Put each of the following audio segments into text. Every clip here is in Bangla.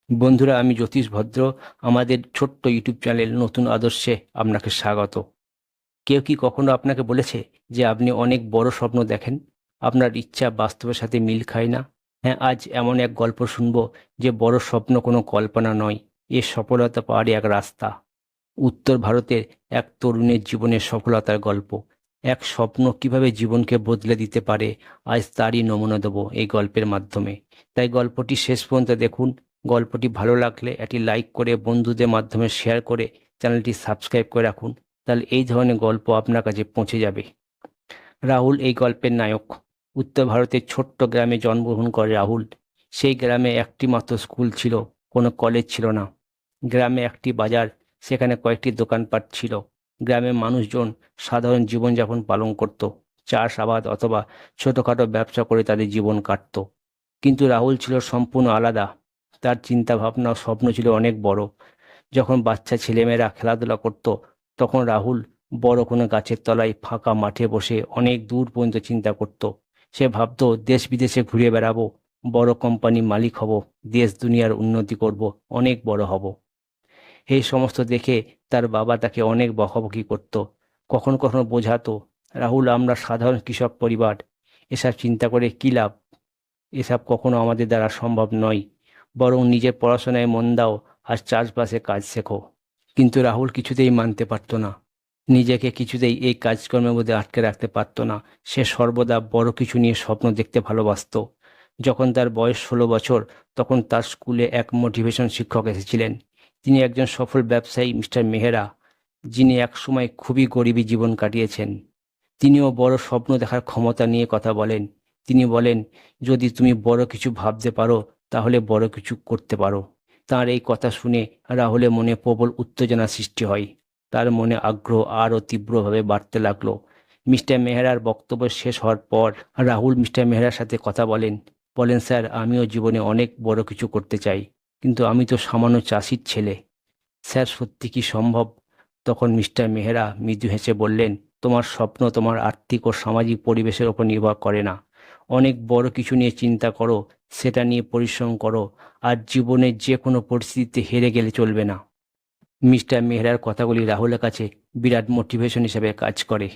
বন্ধুরা, আমি জ্যোতিষ ভদ্র। আমাদের ছোট্ট ইউটিউব চ্যানেল নতুন আদর্শে আপনাকে স্বাগত। কেউ কি কখনো আপনাকে বলেছে যে আপনি অনেক বড় স্বপ্ন দেখেন, আপনার ইচ্ছা বাস্তবের সাথে মিল খায় না? হ্যাঁ, আজ এমন এক গল্প শুনবো যে বড় স্বপ্ন কোনো কল্পনা নয়, এ সফলতা পাওয়ারই এক রাস্তা। উত্তর ভারতের এক তরুণের জীবনের সফলতার গল্প। এক স্বপ্ন কিভাবে জীবনকে বদলে দিতে পারে, আজ তারই নমুনা দেবো এই গল্পের মাধ্যমে। তাই গল্পটি শেষ পর্যন্ত দেখুন। গল্পটি ভালো লাগলে একটি লাইক করে বন্ধুদের মাধ্যমে শেয়ার করে চ্যানেলটি সাবস্ক্রাইব করে রাখুন। তাহলে এই ধরনের গল্প আপনার কাছে পৌঁছে যাবে। রাহুল এই গল্পের নায়ক। উত্তর ভারতের ছোট্ট গ্রামে জন্মগ্রহণ করে রাহুল। সেই গ্রামে একটি মাত্র স্কুল ছিল, কোনো কলেজ ছিল না। গ্রামে একটি বাজার, সেখানে কয়েকটি দোকানপাট ছিল। গ্রামের মানুষজন সাধারণ জীবনযাপন পালন করত, চাষাবাদ অথবা ছোটখাটো ব্যবসা করে তাদের জীবন কাটত। কিন্তু রাহুল ছিল সম্পূর্ণ আলাদা। তার চিন্তা ভাবনা ও স্বপ্ন ছিল অনেক বড়। যখন বাচ্চা ছেলেমেয়েরা খেলাধুলা করত, তখন রাহুল বড় কোনো গাছের তলায় ফাঁকা মাঠে বসে অনেক দূর পর্যন্ত চিন্তা করত। সে ভাবতো, দেশ বিদেশে ঘুরে বেড়াবো, বড় কোম্পানি মালিক হব, দেশ দুনিয়ার উন্নতি করব, অনেক বড় হব। এই সমস্ত দেখে তার বাবা তাকে অনেক বকাবকি করত, কখনো কখনো বোঝাতো, রাহুল, আমরা সাধারণ কৃষক পরিবার, এসব চিন্তা করে কী লাভ? এসব কখনো আমাদের দ্বারা সম্ভব নয়। বরং নিজের পড়াশোনায় মন দাও আর চাষবাসে কাজ শেখো। কিন্তু রাহুল কিছুতেই মানতে পারত না। নিজেকে কিছুতেই এই কাজকর্মের মধ্যে আটকে রাখতে পারত না। সে সর্বদা বড় কিছু নিয়ে স্বপ্ন দেখতে ভালোবাসতো। যখন তার বয়স 16 বছর, তখন তার স্কুলে এক মোটিভেশন শিক্ষক এসেছিলেন। তিনি একজন সফল ব্যবসায়ী, মিস্টার মেহরা, যিনি একসময় খুবই গরিবী জীবন কাটিয়েছেন। তিনিও বড় স্বপ্ন দেখার ক্ষমতা নিয়ে কথা বলেন। তিনি বলেন, যদি তুমি বড় কিছু ভাবতে পারো, তাহলে বড় কিছু করতে পারো। তার এই কথা শুনে রাহুলের মনে প্রবল উত্তেজনা সৃষ্টি হয়। তার মনে আগ্রহ আরও তীব্রভাবে বাড়তে লাগলো। মিস্টার মেহরার বক্তব্য শেষ হওয়ার পর রাহুল মিস্টার মেহরার সাথে কথা বলেন। বলেন, স্যার, আমিও জীবনে অনেক বড় কিছু করতে চাই, কিন্তু আমি তো সামান্য চাষির ছেলে। স্যার, সত্যি কি সম্ভব? তখন মিস্টার মেহরা মৃদু হেসে বললেন, তোমার স্বপ্ন তোমার আর্থিক ও সামাজিক পরিবেশের ওপর নির্ভর করে না। অনেক বড় কিছু নিয়ে চিন্তা করো, সেটা নিয়ে পরিশ্রম করো, আর জীবনের যে কোনো পরিস্থিতিতে হেরে গেলে চলবে না। মিস্টার মেহরার কথাগুলি রাহুলের কাছে বিরাট মোটিভেশন হিসেবে কাজ করে।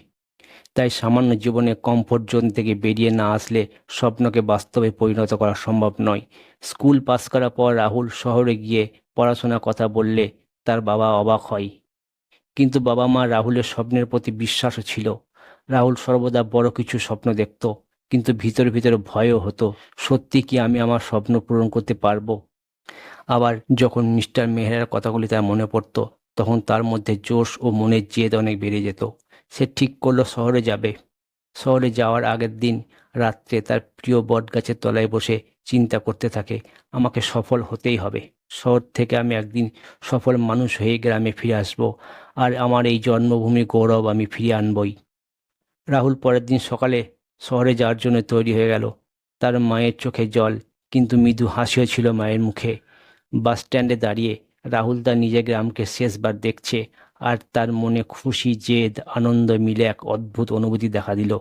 তাই সামান্য জীবনে কমফোর্ট জোন থেকে বেরিয়ে না আসলে স্বপ্নকে বাস্তবে পরিণত করা সম্ভব নয়। স্কুল পাস করার পর রাহুল শহরে গিয়ে পড়াশোনার কথা বললে তার বাবা অবাক হয়। কিন্তু বাবা মা রাহুলের স্বপ্নের প্রতি বিশ্বাসও ছিল। রাহুল সর্বদা বড় কিছু স্বপ্ন দেখত, কিন্তু ভিতরে ভিতরে ভয়ও হতো, সত্যি কি আমি আমার স্বপ্ন পূরণ করতে পারবো? আবার যখন মিস্টার মেহরার কথাগুলি তার মনে পড়তো, তখন তার মধ্যে জোশ ও মনের জেদ অনেক বেড়ে যেত। সে ঠিক করলো শহরে যাবে। শহরে যাওয়ার আগের দিন রাত্রে তার প্রিয় বটগাছের তলায় বসে চিন্তা করতে থাকে, আমাকে সফল হতেই হবে। শহর থেকে আমি একদিন সফল মানুষ হয়ে গ্রামে ফিরে আসব, আর আমার এই জন্মভূমির গৌরব আমি ফিরিয়ে আনবই। রাহুল পরের দিন সকালে শহরে যাওয়ার জন্য তৈরি হয়ে গেল। তার মায়ের চোখে জল, কিন্তু মৃদু হাসিও ছিল মায়ের মুখে। বাস স্ট্যান্ডে দাঁড়িয়ে রাহুল তার নিজের গ্রামকে শেষবার দেখছে, আর তার মনে খুশি, জেদ, আনন্দ মিলে এক অদ্ভুত অনুভূতি দেখা দিল।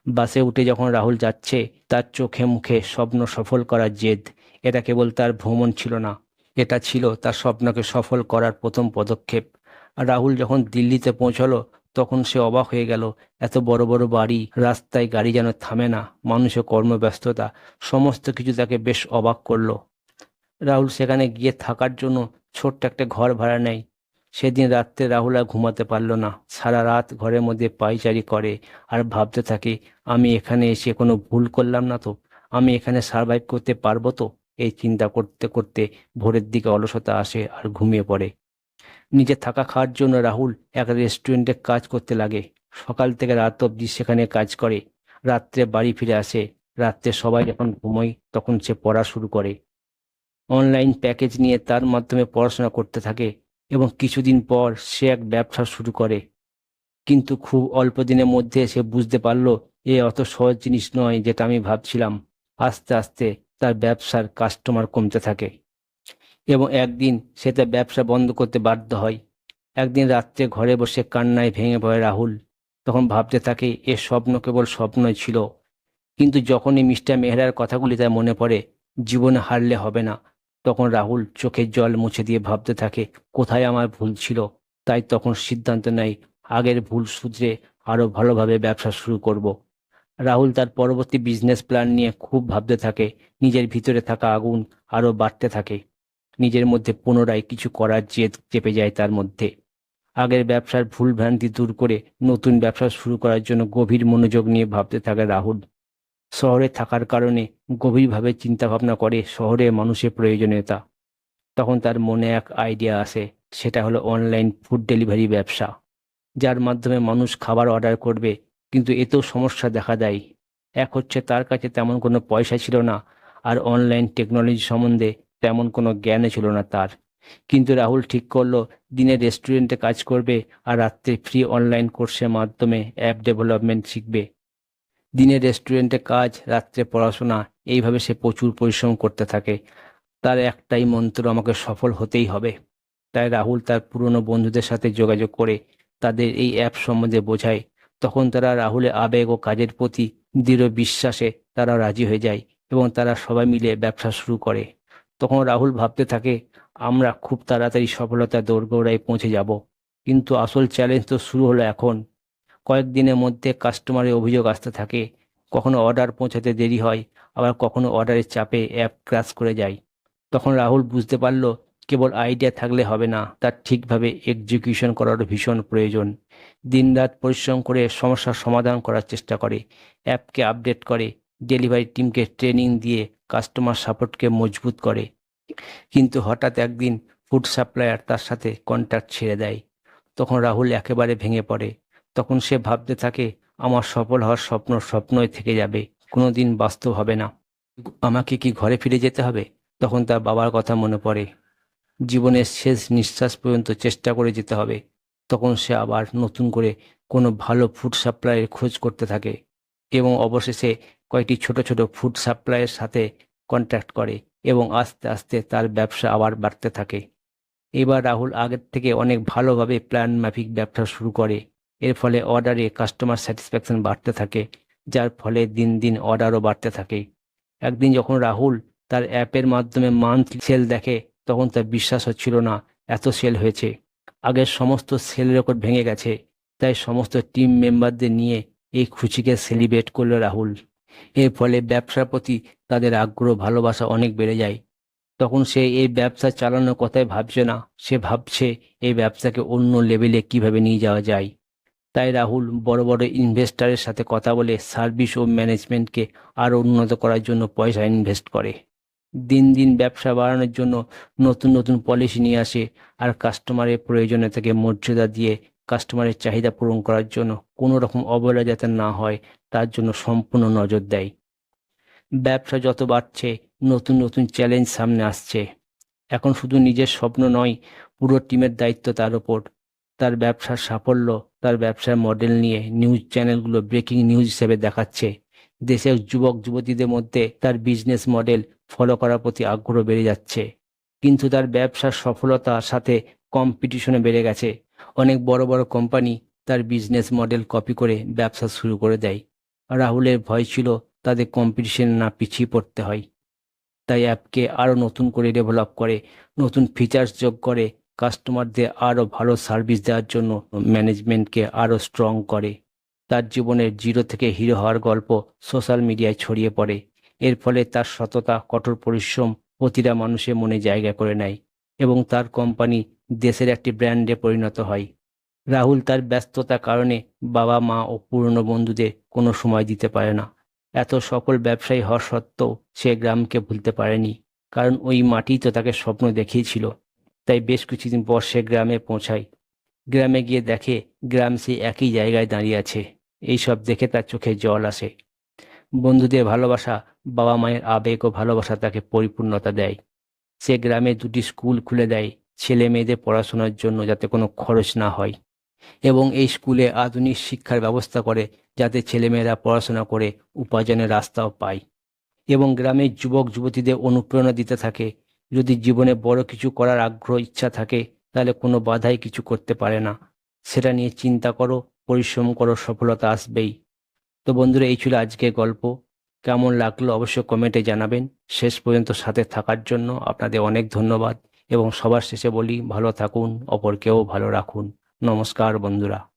বাসে উঠে যখন রাহুল যাচ্ছে, তার চোখে মুখে স্বপ্ন সফল করার জেদ। এটা কেবল তার ভ্রমণ ছিল না, এটা ছিল তার স্বপ্নকে সফল করার প্রথম পদক্ষেপ। আর রাহুল যখন দিল্লিতে পৌঁছলো, তখন সে অবাক হয়ে গেল। এত বড় বড় বাড়ি, রাস্তায় গাড়ি যেন থামে না, মানুষের কর্মব্যস্ততা, সমস্ত কিছু তাকে বেশ অবাক করলো। রাহুল সেখানে গিয়ে থাকার জন্য ছোট্ট একটা ঘর ভাড়া নেয়। সেদিন রাত্রে রাহুল আর ঘুমাতে পারল না। সারা রাত ঘরের মধ্যে পায়চারি করে আর ভাবতে থাকে, আমি এখানে এসে কোনো ভুল করলাম না তো? আমি এখানে সার্ভাইভ করতে পারবো তো? এই চিন্তা করতে করতে ভোরের দিকে অলসতা আসে আর ঘুমিয়ে পড়ে। নিজে থাকা খাওয়ার জন্য রাহুল এক রেস্টুরেন্টে কাজ করতে লাগে। সকাল থেকে রাত অবধি সেখানে কাজ করে। রাত্রে বাড়ি ফিরে আসে। রাত্রে সবাই যখন ঘুমোয়, তখন সে পড়া শুরু করে। অনলাইন প্যাকেজ নিয়ে তার মাধ্যমে পড়াশোনা করতে থাকে, এবং কিছুদিন পর সে এক ব্যবসা শুরু করে। কিন্তু খুব অল্প দিনের মধ্যে সে বুঝতে পারলো, এ অত সহজ জিনিস নয় যেটা আমি ভাবছিলাম। আস্তে আস্তে তার ব্যবসার কাস্টমার কমতে থাকে, এবং একদিন সে তার ব্যবসা বন্ধ করতে বাধ্য হয়। একদিন রাত্রে ঘরে বসে কান্নায় ভেঙে পড়ে রাহুল। তখন ভাবতে থাকে, এ স্বপ্ন কেবল স্বপ্নই ছিল। কিন্তু যখনই মিস্টার মেহরার কথাগুলি তার মনে পড়ে, জীবনে হারলে হবে না, তখন রাহুল চোখের জল মুছে দিয়ে ভাবতে থাকে কোথায় আমার ভুল ছিল। তাই তখন সিদ্ধান্ত নেয় আগের ভুল শুধরে আরো ভালোভাবে ব্যবসা শুরু করব। রাহুল তার পরবর্তী বিজনেস প্ল্যান নিয়ে খুব ভাবতে থাকে। নিজের ভিতরে থাকা আগুন আরো বাড়তে থাকে। নিজের মধ্যে পুনরায় কিছু করার জেদ চেপে যায় তার মধ্যে। আগের ব্যবসার ভুলভ্রান্তি দূর করে নতুন ব্যবসা শুরু করার জন্য গভীর মনোযোগ নিয়ে ভাবতে থাকে রাহুল। শহরে থাকার কারণে গভীরভাবে চিন্তাভাবনা করে শহরে মানুষের প্রয়োজনীয়তা। তখন তার মনে এক আইডিয়া আসে, সেটা হলো অনলাইন ফুড ডেলিভারি ব্যবসা, যার মাধ্যমে মানুষ খাবার অর্ডার করবে। কিন্তু এতেও সমস্যা দেখা দেয়। এক হচ্ছে তার কাছে তেমন কোনো পয়সা ছিল না, আর অনলাইন টেকনোলজি সম্বন্ধে তেমন কোনো জ্ঞানও ছিল না তার। কিন্তু রাহুল ঠিক করলো দিনে রেস্টুরেন্টে কাজ করবে আর রাত্রে ফ্রি অনলাইন কোর্সের মাধ্যমে অ্যাপ ডেভেলপমেন্ট শিখবে। দিনে রেস্টুরেন্টে কাজ, রাত্রে পড়াশোনা, এইভাবে সে প্রচুর পরিশ্রম করতে থাকে। তার একটাই মন্ত্র, আমাকে সফল হতেই হবে। তাই রাহুল তার পুরনো বন্ধুদের সাথে যোগাযোগ করে তাদের এই অ্যাপ সম্বন্ধে বোঝায়। তখন তারা রাহুলের আবেগ ও কাজের প্রতি দৃঢ় বিশ্বাসে তারা রাজি হয়ে যায় এবং তারা সবাই মিলে ব্যবসা শুরু করে। তখন রাহুল ভাবতে থাকে আমরা খুব তাড়াতাড়ি সফলতার দোরগোড়ায় পৌঁছে যাব। কিন্তু আসল চ্যালেঞ্জ তো শুরু হলো এখন। কয়েকদিনের মধ্যে কাস্টমারের অভিযোগ আসতে থাকে। কখনো অর্ডার পৌঁছাতে দেরি হয়, আবার কখনো অর্ডারের চাপে অ্যাপ ক্র্যাশ করে যায়। তখন রাহুল বুঝতে পারল কেবল আইডিয়া থাকলে হবে না, তার ঠিকভাবে এক্সিকিউশন করারও ভীষণ প্রয়োজন। দিনরাত পরিশ্রম করে সমস্যার সমাধান করার চেষ্টা করে, অ্যাপকে আপডেট করে, ডেলিভারি টিমকে ট্রেনিং দিয়ে কাস্টমার সাপোর্টকে মজবুত করে। কিন্তু হঠাৎ একদিন ফুড সাপ্লায়ার তার সাথে কন্ট্যাক্ট ছেড়ে দেয়। তখন রাহুল একেবারে ভেঙে পড়ে। তখন সে ভাবতে থাকে আমার সফল হওয়ার স্বপ্ন স্বপ্নই থেকে যাবে, কোনোদিন বাস্তব হবে না। আমাকে কি ঘরে ফিরে যেতে হবে? তখন তার বাবার কথা মনে পড়ে। জীবনের শেষ নিঃশ্বাস পর্যন্ত চেষ্টা করে যেতে হবে। তখন সে আবার নতুন করে কোনো ভালো ফুড সাপ্লাইয়ের খোঁজ করতে থাকে এবং অবশেষে কয়েকটি ছোট ছোট ফুড সাপ্লাইয়ের সাথে কন্ট্যাক্ট করে এবং আস্তে আস্তে তার ব্যবসা আবার বাড়তে থাকে। এবার রাহুল আগের থেকে অনেক ভালোভাবে প্ল্যান মাফিক ব্যবসা শুরু করে। এর ফলে অর্ডারে কাস্টমার স্যাটিসফ্যাকশন বাড়তে থাকে, যার ফলে দিন দিন অর্ডারও বাড়তে থাকে। একদিন যখন রাহুল তার অ্যাপের মাধ্যমে মান্থলি সেল দেখে, তখন তার বিশ্বাস হচ্ছিল না এত সেল হয়েছে। আগের সমস্ত সেল রেকর্ড ভেঙে গেছে। তাই সমস্ত টিম মেম্বারদের নিয়ে এই খুশিকে সেলিব্রেট করলো রাহুল। এর ফলে ব্যবসার প্রতি তাদের আগ্রহ ভালোবাসা অনেক বেড়ে যায়। তখন সে এই ব্যবসা চালানোর কথাই ভাবছে না, সে ভাবছে এই ব্যবসাকে অন্য লেভেলে কিভাবে নিয়ে যাওয়া যায়। তাই রাহুল বড় বড় ইনভেস্টরের সাথে কথা বলে সার্ভিস ও ম্যানেজমেন্টকে আরও উন্নত করার জন্য পয়সা ইনভেস্ট করে। দিন দিন ব্যবসা বাড়ানোর জন্য নতুন নতুন পলিসি নিয়ে আসে, আর কাস্টমারের প্রয়োজনীয়তাকে মর্যাদা দিয়ে কাস্টমারের চাহিদা পূরণ করার জন্য কোনো রকম অবহেলা যাতে না হয় তার জন্য সম্পূর্ণ নজর দেয়। ব্যবসা যত বাড়ছে, নতুন নতুন চ্যালেঞ্জ সামনে আসছে। এখন শুধু নিজের স্বপ্ন নয়, পুরো টিমের দায়িত্ব তার ওপর। তার ব্যবসার সাফল্য, তার ব্যবসার মডেল নিয়ে নিউজ চ্যানেলগুলো ব্রেকিং নিউজ হিসেবে দেখাচ্ছে। দেশের যুবক যুবতীদের মধ্যে তার বিজনেস মডেল ফলো করার প্রতি আগ্রহ বেড়ে যাচ্ছে। কিন্তু তার ব্যবসার সফলতার সাথে কম্পিটিশনে বেড়ে গেছে। অনেক বড় বড় কোম্পানি তার বিজনেস মডেল কপি করে ব্যবসা শুরু করে দেয়। রাহুলের ভয় ছিল তাদের কম্পিটিশনে না পিছিয়ে পড়তে হয়। তাই অ্যাপকে আরও নতুন করে ডেভেলপ করে, নতুন ফিচার্স যোগ করে, কাস্টমারদের আরও ভালো সার্ভিস দেওয়ার জন্য ম্যানেজমেন্টকে আরও স্ট্রং করে। তার জীবনের জিরো থেকে হিরো হওয়ার গল্প সোশ্যাল মিডিয়ায় ছড়িয়ে পড়ে। এর ফলে তার সততা, কঠোর পরিশ্রম প্রতিটা মানুষের মনে জায়গা করে নেয় এবং তার কোম্পানি দেশের একটি ব্র্যান্ডে পরিণত হয়। রাহুল তার ব্যস্ততার কারণে বাবা মা ও পুরনো বন্ধুদের কোনো সময় দিতে পারে না। এত সফল ব্যবসায়ী হওয়া সত্ত্বেও সে গ্রামকে ভুলতে পারেনি, কারণ ওই মাটি তো তাকে স্বপ্ন দেখিয়েছিল। তাই বেশ কিছুদিন পর সে গ্রামে পৌঁছায়। গ্রামে গিয়ে দেখে গ্রাম সেই একই জায়গায় দাঁড়িয়ে আছে। এইসব দেখে তার চোখে জল আসে। বন্ধুদের ভালোবাসা, বাবা মায়ের আবেগ ও ভালোবাসা তাকে পরিপূর্ণতা দেয়। সে গ্রামে দুটি স্কুল খুলে দেয় ছেলে মেয়েদের পড়াশোনার জন্য, যাতে কোনো খরচ না হয়, এবং এই স্কুলে আধুনিক শিক্ষার ব্যবস্থা করে যাতে ছেলেমেয়েরা পড়াশোনা করে উপার্জনের রাস্তাও পায়। এবং গ্রামের যুবক যুবতীদের অনুপ্রেরণা দিতে থাকে, যদি জীবনে বড় কিছু করার আগ্রহ ইচ্ছা থাকে তাহলে কোনো বাধাই কিছু করতে পারে না। সেটা নিয়ে চিন্তা করো, পরিশ্রম করো, সফলতা আসবেই। তো বন্ধুরা, এই ছিল আজকের গল্প। কেমন লাগলো অবশ্যই কমেন্টে জানাবেন। শেষ পর্যন্ত সাথে থাকার জন্য আপনাদের অনেক ধন্যবাদ এবং সবার শেষে বলি ভালো থাকুন, অপরকেও ভালো রাখুন। নমস্কার বন্ধুরা।